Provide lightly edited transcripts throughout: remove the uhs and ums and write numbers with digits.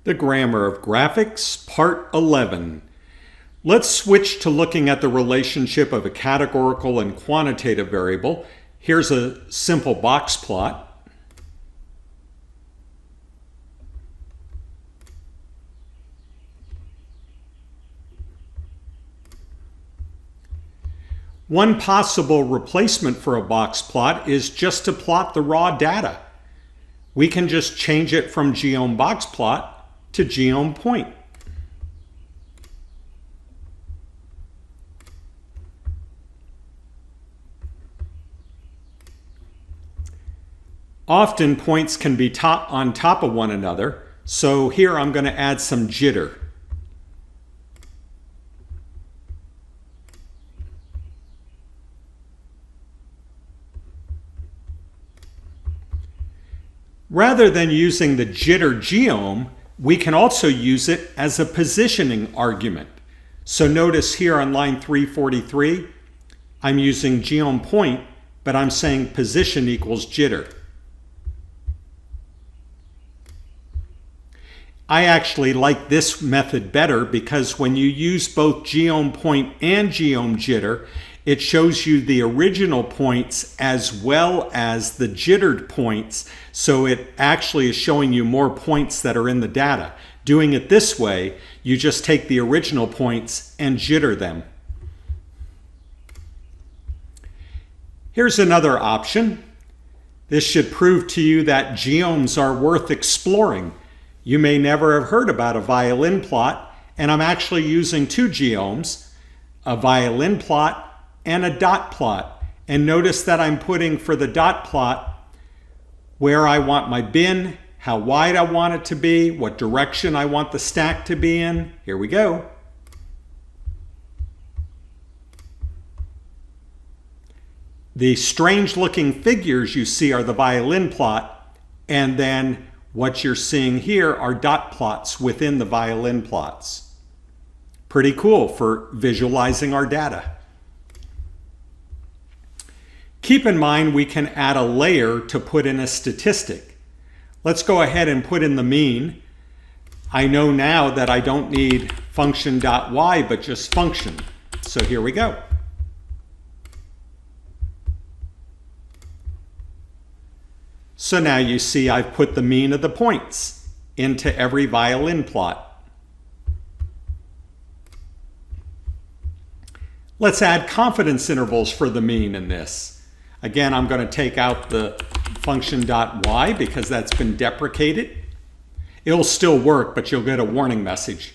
The Grammar of Graphics, Part 11. Let's switch to looking at the relationship of a categorical and quantitative variable. Here's a simple box plot. One possible replacement for a box plot is just to plot the raw data. We can just change it from geom box plot to geom point. Often points can be on top of one another, so here I'm going to add some jitter. Rather than using the jitter geom, we can also use it as a positioning argument. So notice here on line 343, I'm using geom point, but I'm saying position equals jitter. I actually like this method better because when you use both geom point and geom jitter, it shows you the original points as well as the jittered points, so it actually is showing you more points that are in the data. Doing it this way, you just take the original points and jitter them. Here's another option. This should prove to you that geoms are worth exploring. You may never have heard about a violin plot, and I'm actually using two geoms, a violin plot and a dot plot. And notice that I'm putting for the dot plot where I want my bin, how wide I want it to be, what direction I want the stack to be in. Here we go. The strange looking figures you see are the violin plot, and then what you're seeing here are dot plots within the violin plots. Pretty cool for visualizing our data. Keep in mind we can add a layer to put in a statistic. Let's go ahead and put in the mean. I know now that I don't need function.y but just function. So here we go. So now you see I've put the mean of the points into every violin plot. Let's add confidence intervals for the mean in this. Again, I'm going to take out the function.y because that's been deprecated. It'll still work, but you'll get a warning message.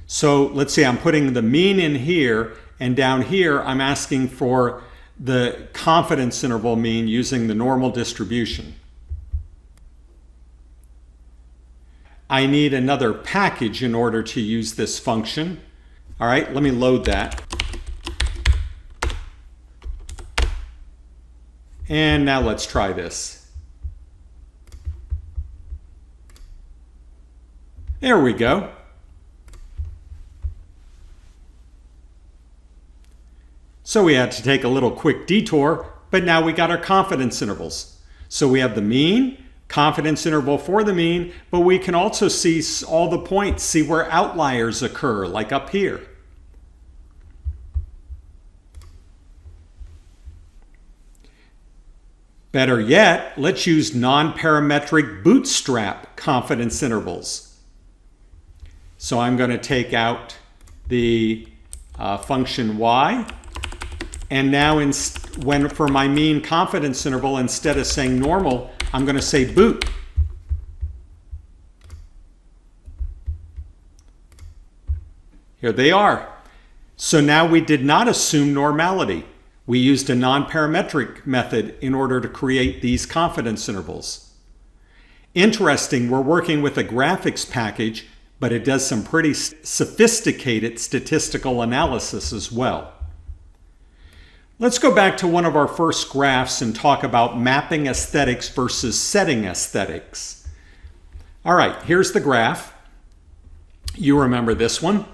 So let's see, I'm putting the mean in here, and down here I'm asking for the confidence interval mean using the normal distribution. I need another package in order to use this function. All right, let me load that. And now let's try this. There we go. So we had to take a little quick detour, but now we got our confidence intervals. So we have the mean, confidence interval for the mean, but we can also see all the points, see where outliers occur, like up here. Better yet, let's use non-parametric bootstrap confidence intervals. So I'm going to take out the function y, and now for my mean confidence interval, instead of saying normal, I'm going to say boot. Here they are. So now we did not assume normality. We used a non-parametric method in order to create these confidence intervals. Interesting, we're working with a graphics package, but it does some pretty sophisticated statistical analysis as well. Let's go back to one of our first graphs and talk about mapping aesthetics versus setting aesthetics. All right, here's the graph. You remember this one.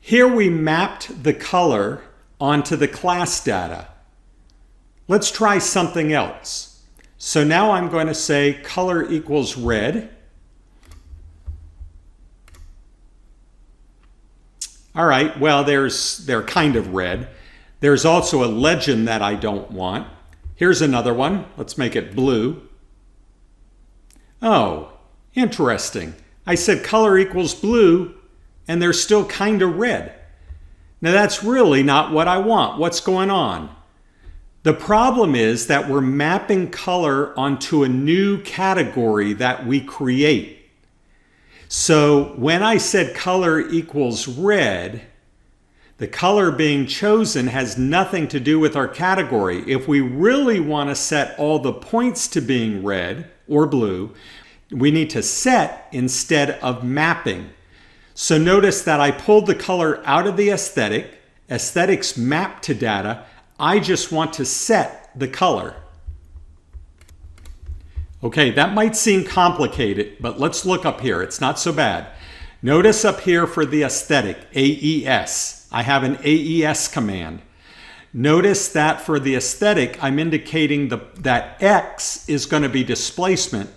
Here we mapped the color onto the class data. Let's try something else. So now I'm going to say color equals red. All right, well, they're kind of red. There's also a legend that I don't want. Here's another one. Let's make it blue. Oh, interesting. I said color equals blue, and they're still kind of red. Now that's really not what I want. What's going on? The problem is that we're mapping color onto a new category that we create. So when I said color equals red, the color being chosen has nothing to do with our category. If we really want to set all the points to being red or blue, we need to set instead of mapping. So notice that I pulled the color out of the aesthetic. Aesthetics map to data. I just want to set the color. Okay, that might seem complicated, but let's look up here. It's not so bad. Notice up here for the aesthetic, AES. I have an AES command. Notice that for the aesthetic, I'm indicating that X is going to be displacement,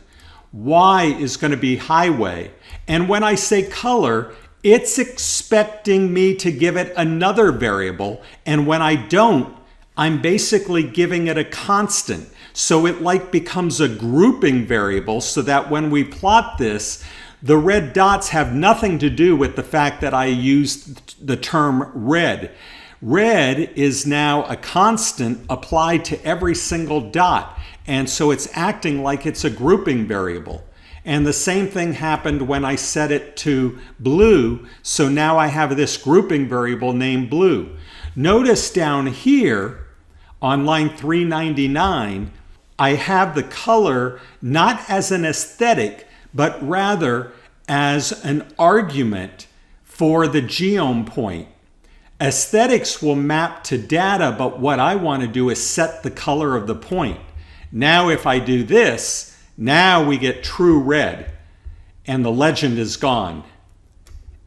Y is going to be highway. And when I say color, it's expecting me to give it another variable. And when I don't, I'm basically giving it a constant. So it like becomes a grouping variable so that when we plot this, the red dots have nothing to do with the fact that I used the term red. Red is now a constant applied to every single dot. And so it's acting like it's a grouping variable. And the same thing happened when I set it to blue. So now I have this grouping variable named blue. Notice down here on line 399, I have the color not as an aesthetic, but rather as an argument for the geom point. Aesthetics will map to data, but what I want to do is set the color of the point. Now if I do this, now we get true red, and the legend is gone.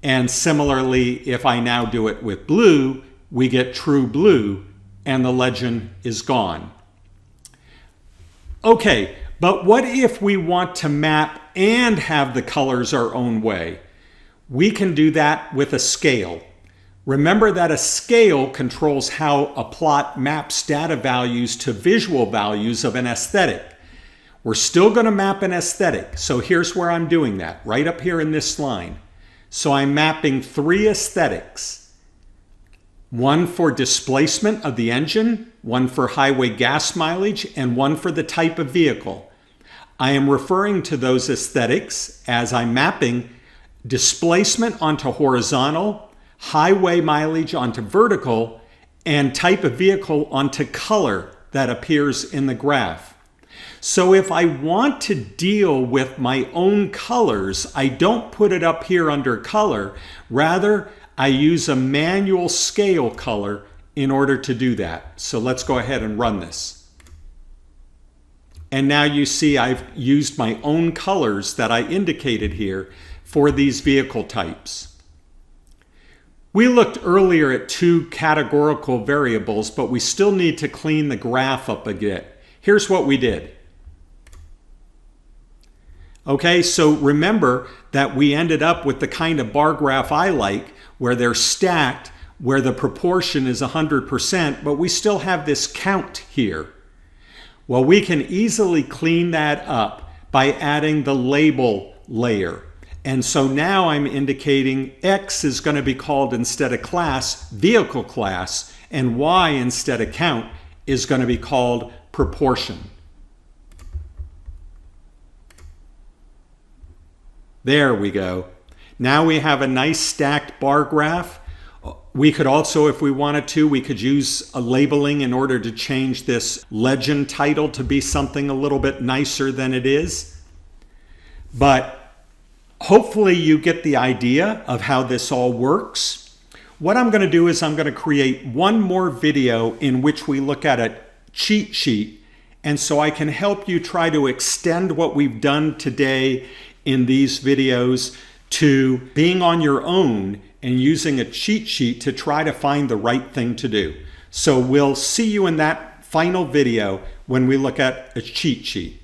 And similarly, if I now do it with blue, we get true blue, and the legend is gone. Okay, but what if we want to map and have the colors our own way? We can do that with a scale. Remember that a scale controls how a plot maps data values to visual values of an aesthetic. We're still going to map an aesthetic, so here's where I'm doing that, right up here in this line. So I'm mapping 3 aesthetics. One for displacement of the engine, one for highway gas mileage, and one for the type of vehicle. I am referring to those aesthetics as I'm mapping displacement onto horizontal, highway mileage onto vertical, and type of vehicle onto color that appears in the graph. So if I want to deal with my own colors, I don't put it up here under color. Rather, I use a manual scale color in order to do that. So let's go ahead and run this. And now you see I've used my own colors that I indicated here for these vehicle types. We looked earlier at 2 categorical variables, but we still need to clean the graph up a bit. Here's what we did. Okay, so remember that we ended up with the kind of bar graph I like, where they're stacked, where the proportion is 100%, but we still have this count here. Well, we can easily clean that up by adding the label layer. And so now I'm indicating X is going to be called, instead of class, vehicle class, and Y instead of count is going to be called proportion. There we go. Now we have a nice stacked bar graph. We could also, if we wanted to, we could use a labeling in order to change this legend title to be something a little bit nicer than it is. But hopefully you get the idea of how this all works. What I'm going to do is I'm going to create one more video in which we look at a cheat sheet. And so I can help you try to extend what we've done today in these videos to being on your own and using a cheat sheet to try to find the right thing to do. So we'll see you in that final video when we look at a cheat sheet.